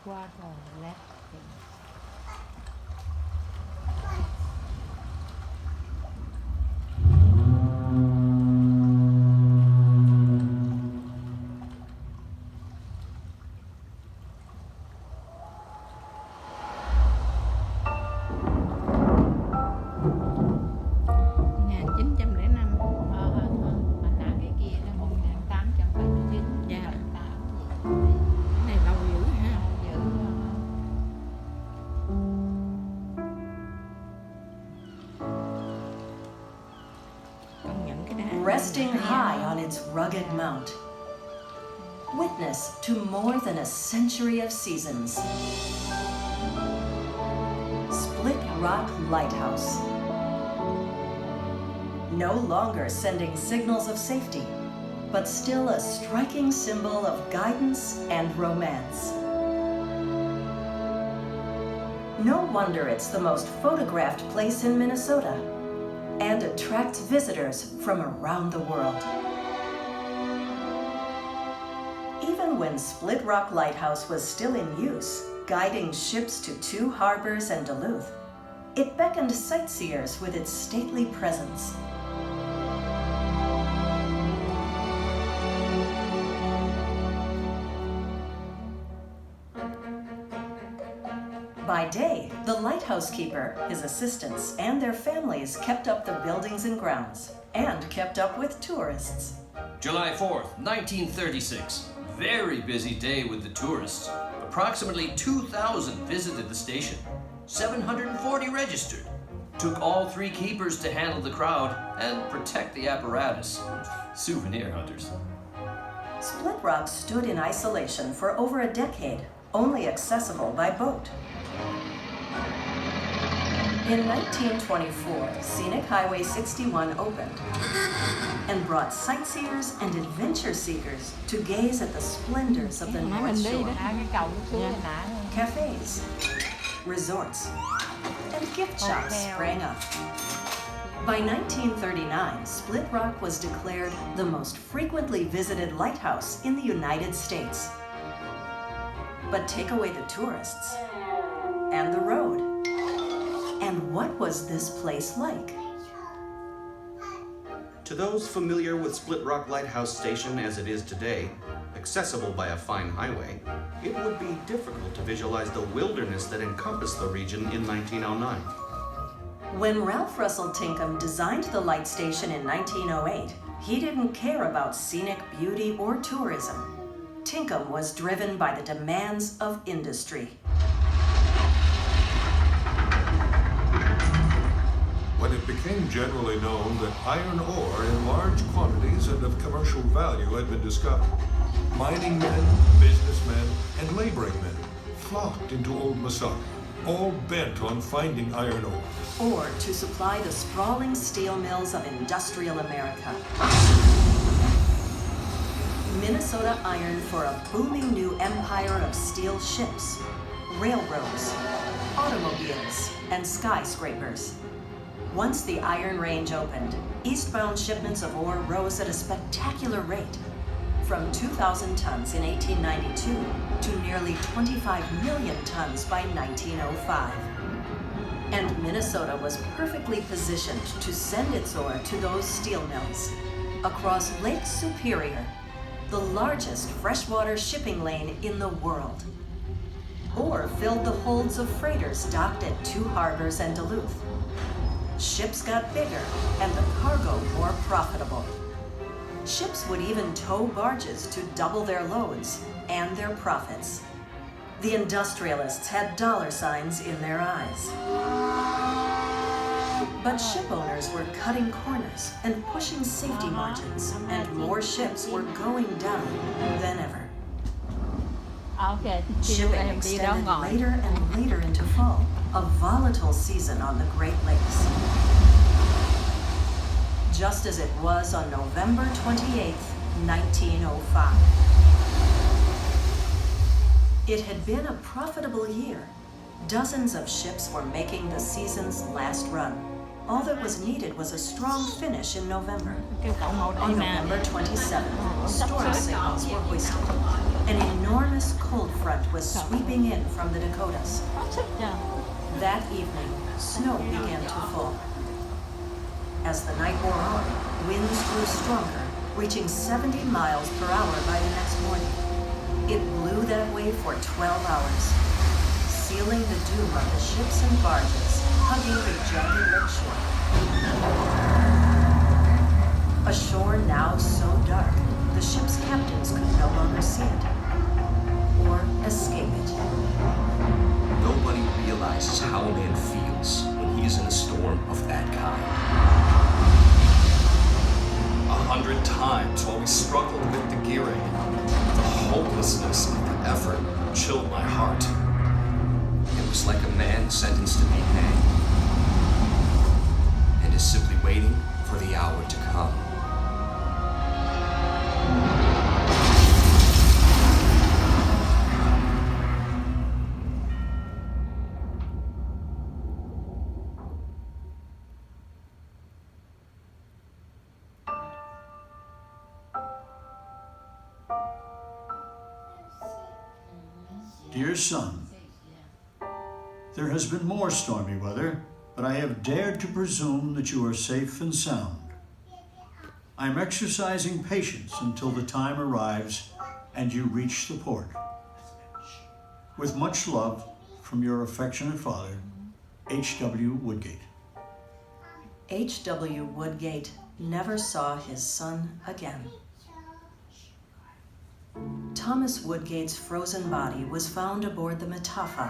qua rồi lát. Resting high on its rugged mount, witness to more than a century of seasons. Split Rock Lighthouse. No longer sending signals of safety, but still a striking symbol of guidance and romance. No wonder it's the most photographed place in Minnesota and attracts visitors from around the world. Even when Split Rock Lighthouse was still in use, guiding ships to 2 harbors and Duluth, it beckoned sightseers with its stately presence. By day, the lighthouse keeper, his assistants, and their families kept up the buildings and grounds, and kept up with tourists. July 4th, 1936. Very busy day with the tourists. Approximately 2,000 visited the station. 740 registered. Took all 3 keepers to handle the crowd and protect the apparatus. Souvenir hunters. Split Rock stood in isolation for over a decade, only accessible by boat. In 1924, Scenic Highway 61 opened and brought sightseers and adventure seekers to gaze at the splendors of the North Shore. Cafes, resorts, and gift shops sprang up. By 1939, Split Rock was declared the most frequently visited lighthouse in the United States. But take away the tourists and the road. And what was this place like? To those familiar with Split Rock Lighthouse Station as it is today, accessible by a fine highway, it would be difficult to visualize the wilderness that encompassed the region in 1909. When Ralph Russell Tinkham designed the light station in 1908, he didn't care about scenic beauty or tourism. Tinkham was driven by the demands of industry. When it became generally known that iron ore in large quantities and of commercial value had been discovered, mining men, businessmen, and laboring men flocked into Old Massaga, all bent on finding iron ore. Or to supply the sprawling steel mills of industrial America. Minnesota ironed for a booming new empire of steel ships, railroads, automobiles, and skyscrapers. Once the Iron Range opened, eastbound shipments of ore rose at a spectacular rate, from 2,000 tons in 1892 to nearly 25 million tons by 1905. And Minnesota was perfectly positioned to send its ore to those steel mills across Lake Superior, the largest freshwater shipping lane in the world, or filled the holds of freighters docked at 2 harbors and Duluth. Ships got bigger and the cargo more profitable. Ships would even tow barges to double their loads and their profits. The industrialists had dollar signs in their eyes. But ship owners were cutting corners and pushing safety margins, and more ships were going down than ever. Shipping extended later and later into fall, a volatile season on the Great Lakes. Just as it was on November 28th, 1905. It had been a profitable year. Dozens of ships were making the season's last run. All that was needed was a strong finish in November. Kêu cậu ngồi đây On mà. November 27th, storm signals were hoisted. An enormous cold front was sweeping in from the Dakotas. Có sức chưa? That evening, snow began to fall. As the night wore on, winds grew stronger, reaching 70 miles per hour by the next morning. It blew that way for 12 hours, sealing the doom of the ships and barges hugging the jagged lakeshore. A shore now so dark, the ship's captains could no longer see it or escape it. Nobody realizes how a man feels when he is in a storm of that kind. 100 times while we struggled with the gearing, the hopelessness of the effort chilled my heart. It was like a man sentenced to be hanged and is simply waiting for the hour to come. Dear son, there has been more stormy weather, but I have dared to presume that you are safe and sound. I am exercising patience until the time arrives and you reach the port. With much love from your affectionate father, H.W. Woodgate. H.W. Woodgate never saw his son again. Thomas Woodgate's frozen body was found aboard the Matafa,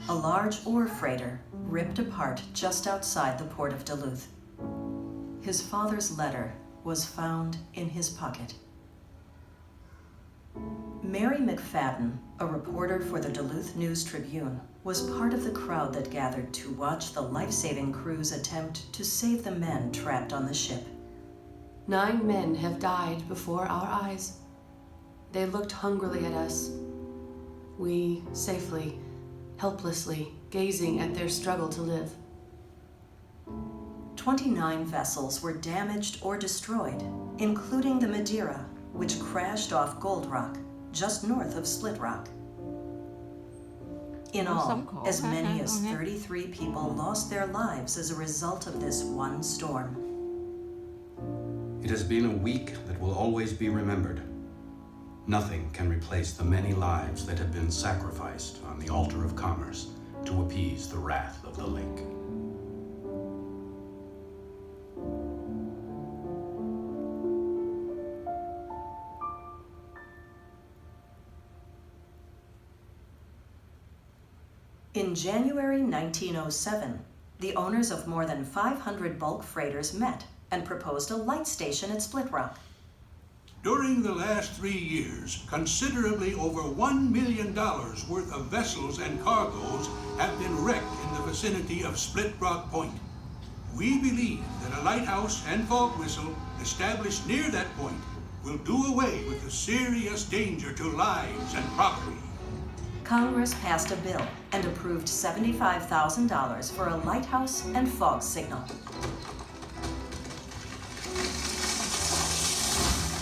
a large ore freighter ripped apart just outside the port of Duluth. His father's letter was found in his pocket. Mary McFadden, a reporter for the Duluth News-Tribune, was part of the crowd that gathered to watch the life-saving crew's attempt to save the men trapped on the ship. 9 men have died before our eyes. They looked hungrily at us. We safely, helplessly, gazing at their struggle to live. 29 vessels were damaged or destroyed, including the Madeira, which crashed off Gold Rock, just north of Split Rock. In all, as many as 33 people lost their lives as a result of this one storm. It has been a week that will always be remembered. Nothing can replace the many lives that have been sacrificed on the altar of commerce to appease the wrath of the lake. In January 1907, the owners of more than 500 bulk freighters met and proposed a light station at Split Rock. During the last 3 years, considerably over $1 million worth of vessels and cargoes have been wrecked in the vicinity of Split Rock Point. We believe that a lighthouse and fog whistle established near that point will do away with the serious danger to lives and property. Congress passed a bill and approved $75,000 for a lighthouse and fog signal.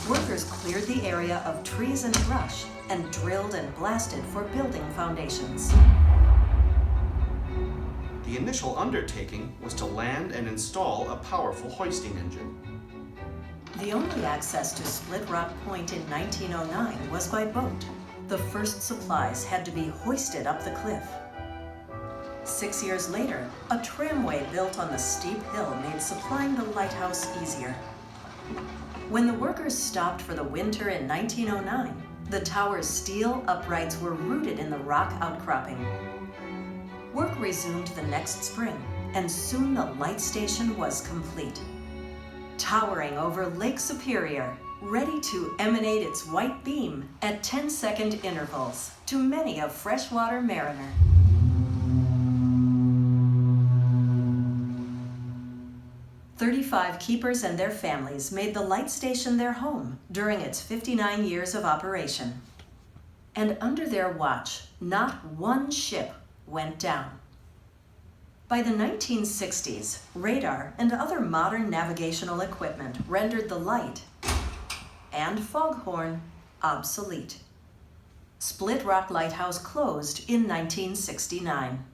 Workers cleared the area of trees and brush and drilled and blasted for building foundations. The initial undertaking was to land and install a powerful hoisting engine. The only access to Split Rock Point in 1909 was by boat. The first supplies had to be hoisted up the cliff. 6 years later, a tramway built on the steep hill made supplying the lighthouse easier. When the workers stopped for the winter in 1909, the tower's steel uprights were rooted in the rock outcropping. Work resumed the next spring, and soon the light station was complete. Towering over Lake Superior, ready to emanate its white beam at 10-second intervals to many a freshwater mariner. "35 keepers and their families made the light station their home during its 59 years of operation. And under their watch, not one ship went down. By the 1960s, radar and other modern navigational equipment rendered the light and foghorn obsolete. Split Rock Lighthouse closed in 1969.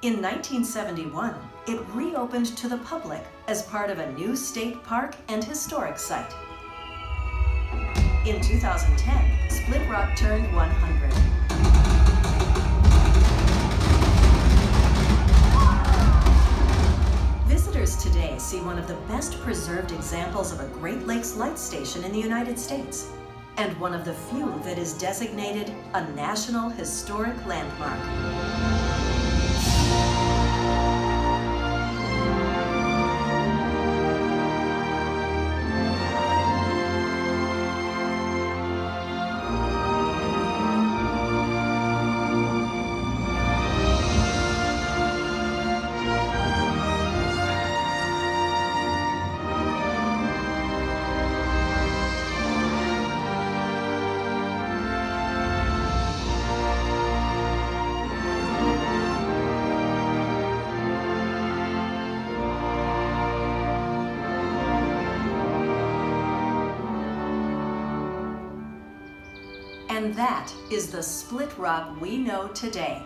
In 1971, it reopened to the public as part of a new state park and historic site. In 2010, Split Rock turned 100. Visitors today see one of the best preserved examples of a Great Lakes light station in the United States, and one of the few that is designated a National Historic Landmark. And that is the Split Rock we know today.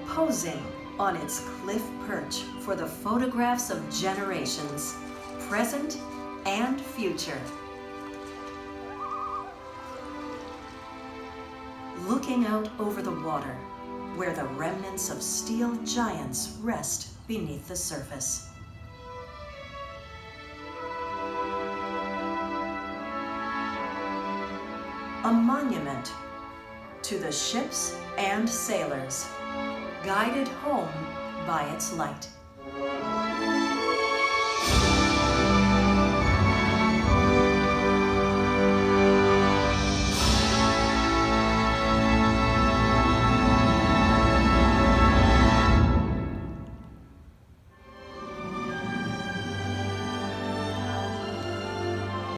Posing on its cliff perch for the photographs of generations, present and future. Looking out over the water, where the remnants of steel giants rest beneath the surface. A monument to the ships and sailors, guided home by its light.